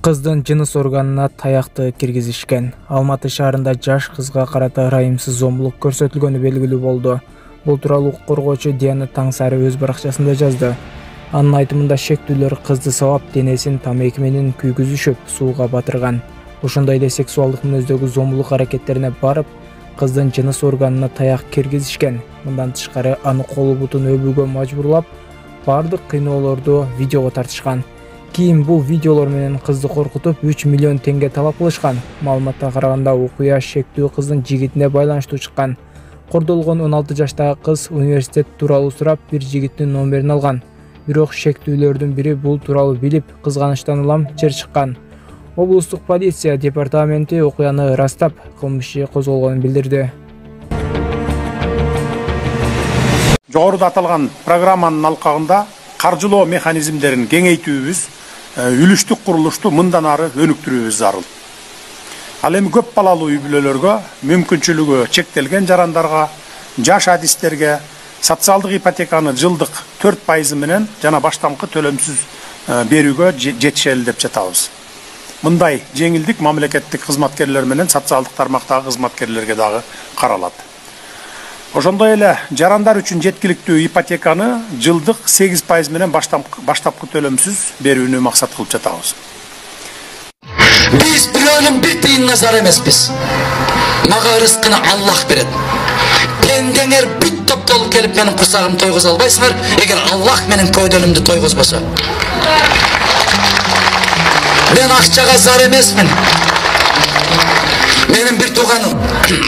Кыздын жыныс органына таякты киргизишкен. Алматы шаарында жаш кызга карата ырайымсыз зомбулук көрсөтүлгөнү белгилүү болду. Бул тууралуу укук коргоочу Диана Таңсары өз баракчасында жазды. Анын айтымында шектүүлөр кызды сабап денесин тамеки менен күйгүзүшүп, сууга батырган. Ошондой эле сексуалдык мүнөздөгү зомбулук аракеттерине барып, кыздын жыныс органына таяк киргизишкен. Мындан тышкары аны колу бутун өбүүгө мажбурлап, бардык кыйноолорду видеого тартышкан. Кийин бул видеолор менен кызды коркутуп 3 миллион теңге талап кылышкан. Маалыматка караганда окуя шектүү кыздын жигитине байланыштуу чыккан. Кордолгон 16 жаштагы кыз университет тууралуу сурап бир жигиттин номерин алган. Бирок шектүүлөрдүн бири бул тууралуу билип, кызганычтан улам жер чыккан. Облустук полиция департаменти окуяны ырастап, кылмыш иши козголгонун билдирди. Жогоруда аталган программанын алкагында каржылоо механизмдерин кеңейтүүбүз, үлүштүк курулушту мындан ары өнүктүрүүбүз зарыл. Ал эми көп балалуу үй бүлөлөргө, мүмкүнчүлүгү чектелген жарандарга, жаш адистерге социалдык ипотеканы жылдык 4% менен жана баштамкы төлөмсүз берүүгө жетишели деп жатабыз. Мындай жеңилдик мамлекеттик кызматкерлер менен социалдык тармактагы кызматкерлерге дагы каралат. Ошондой эле жарандар үчүн жеткиликтүү ипотеканы жылдык 8% менен баштапкы төлөмсүз берүүнү максат кылып жатабыз. Биз бирөөнүн бир тыйынына зар эмеспиз. Мага рызкыны Аллах берет. Пендеңер бүт топтолуп келип менин курсагымды тойгозо албайсыңар, эгер Аллах менин көөдөнүмдү тойгозбосо. Мен акчага зар эмесмин. Менин бир тууганым,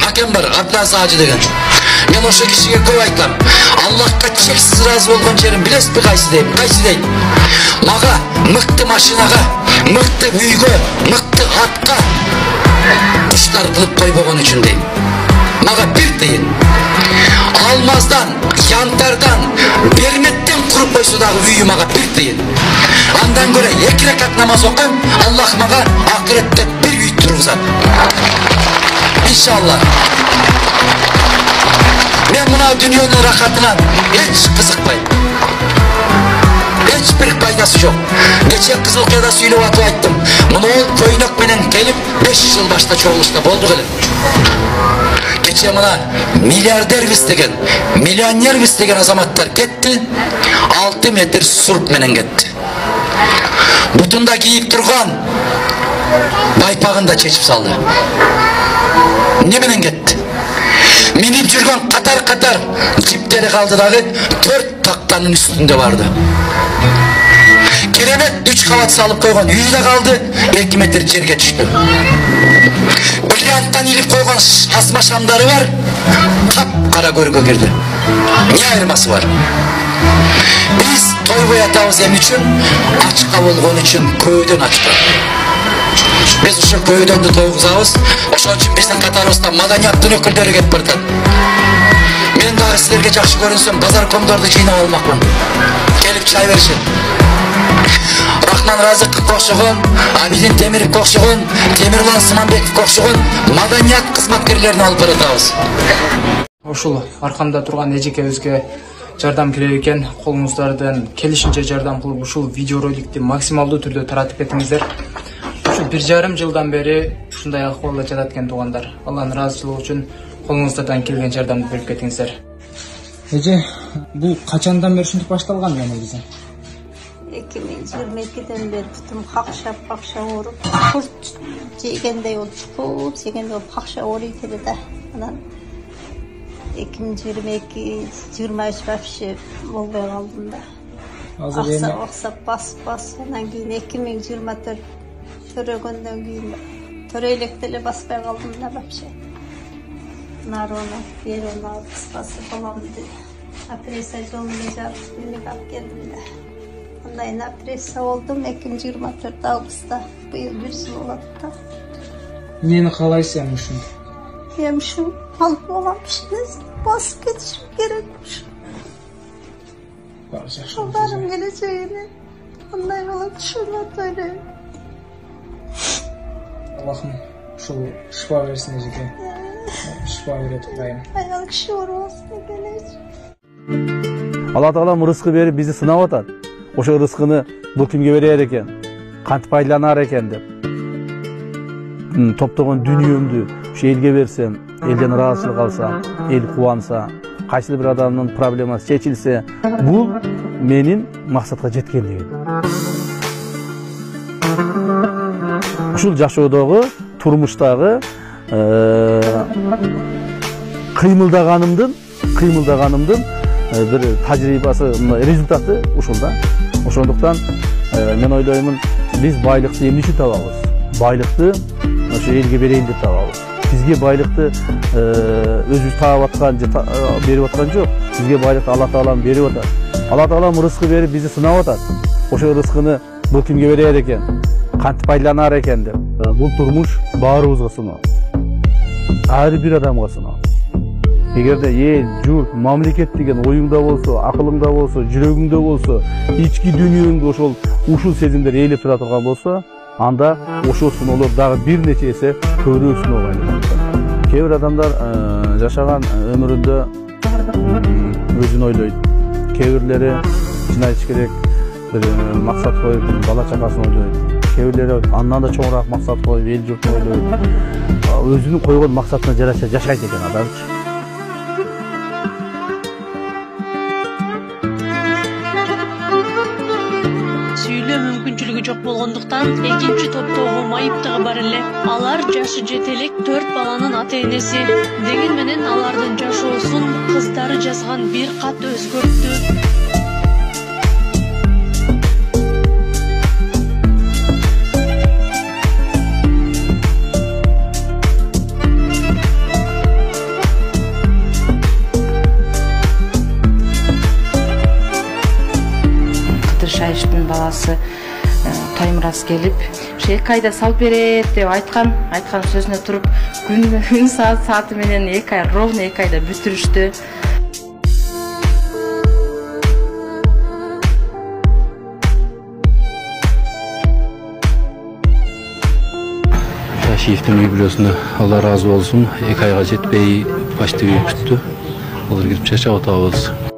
акем бар, Абдаз Ажы деген. Мен ошо кишиге көп айтам. Аллахка чексиз разы болгон жерин билесизби кайсы дейм? Кайсы дейт? Мага мыкты машинага, мыкты үйгө, мыкты атка куштар кылып койбогон үчүн дейм. Мага бир тыйын. Алмаздан, янтардан, берметтен куруп койсо дагы үйү мага бир тыйын. Андан көрө 2 ракат намаз окуйм, Аллах мага акыретте бир үй тургузат. Иншаллах. Мен мына дүйнөнүн рахатынан эч кызыкпайм. Эч бир пайдасы жок. Кече Кызылкыяда сүйлөп атып айттым. Мунул көйнөк менен келип 5 жыл башта чогулушта болдук эле. Кече мына миллиардербиз деген, миллионербиз деген азаматтар кетти. 6 метр сурп менен кетти. Бутунда кийип турган байпагын да чечип салды. Эмне менен кетти? Минип жүргөн катар жиптери калды дагы 4 тактанын үстүндө барды. Керемет 3 кабат салып койгон үйү да калды, 2 метр жерге түштү. Бриллианттан илип койгон асма шамдары бар, кап-кара көргө кирди. Не айырмасы бар? Биз тойбой атабыз эми үчүн, ачка болгон үчүн көөдөн ачка. Biz uşu köyden de toyguzabız. Ошон үчүн биздин катарыбызда маданияттын өкүлдөрү келип баратат. Мен дагы силерге жакшы көрүнсөм, базар комдорду жыйнап алмакмын. Келип чай беришин. Рахман Разыковго окшогон, Абидин Темировго окшогон, Темирлан Сыманбековго окшогон маданият кызматкерлерин алып баратабыз. Ушул аркамда турган эжекебизге жардам керек экен. Колуңуздардан келишинче жардам кылып ушул видеороликти максималдуу түрдө таратып кетиңиздер. 1,5 жылдан бери ушундай акыбалда жатат экен туугандар. Алланын ыраазычылыгы үчүн колуңуздардан келген жардамды берип кетиңиздер. Эже, бул качандан бери ушинтип башталган негизи? 2022-ден бери бутум какшап ооруп, курт жегендей болуп, чукуп жегендей болуп какшап ооруйт эле да. Анан 2022-23 вообще болбой калдым да. Аксап бас. Анан кийин 2024 төрөгөндөн кийин төрөй электе эле баспай калдым да вообще. Нарону, берону, кыскасы баламды операция жолунда жатып мени алып келдим да. Андан операция болдум 2024 августта. Быйыл 1 жыл болот да. Эмнени каалайсың ушун? Мен ушу алып балам басып кетишим керек ушу. Балдарым келечегине кандай болот ушуну ойлойм. Аллахым ушул шифа берсин эжеке. Шифа берет Кудайым. Аял киши болбосун экенчи. Алла Таалам рызкы берип бизди сынап атат. Ошо рызкыны бул кимге берер экен? Кантип пайдаланар экен деп. топтогон дүниемді ушу элге берсем, элден ыраазычылык алсам, эл кубанса, кайсыл бир адамдын проблемасы чечилсе, бул менин максатка жеткендигим. Ушул жашоодогу, турмуштагы кыймылдаганымдын bir tajribası, rezultatı uşulda. Ошондуктан мен ойлоймун, биз байлыкты эмне үчүн табабыз? Байлыкты ошо элге берейин деп табабыз. Бизге байлыкты өзүбүз таап аткан же берип аткан жок. Бизге байлыкты Алла Таалам берип атат. Алла Таалам рызкы берип бизди сынап атат. Ошо рызкыны бул кимге берер экен? Кантип пайдаланар экен деп. Бул турмуш баарыбызга сыноо. Ар бир адамга сыноо. Эгерде эл, журт, мамлекет деген оюңда болсо, акылыңда болсо, жүрөгүңдө болсо, ички дүйнөңдө ушул сезимдер ээлеп тура турган болсо, анда ошол сыноолор дагы бир нече эсе көбүрөөк сыноого айланат. Кээ бир адамдар жашаган өмүрүндө өзүн ойлойт. Кээ бирлери чын айтыш керек, бир максат коюп, бала чакасын ойлойт. Кээ бирлери андан да чоңураак максат коюп, эл журтун ойлойт. Өзүнүн койгон максатына жараша жашайт экен адамчы. Мүмкүнчүлүгү жок болгондуктан экинчи топтогу майыптыгы бар эле. Алар жашы жете элек 4 баланын ата-энеси. Деген менен алардын жашоосун кыздары жазган бир кат өзгөрттү. Шайыштын баласы Таймураз келип, эки айда салып берет деп айткан сөзүнө туруп, күн сааты менен 2 ай, ровно 2 айда бүтүрүштү. Ташиевдин үй бүлөсүнө Алла разы болсун, 2 айга жетпей почти үй бүттү. Алар келип жашап атабыз.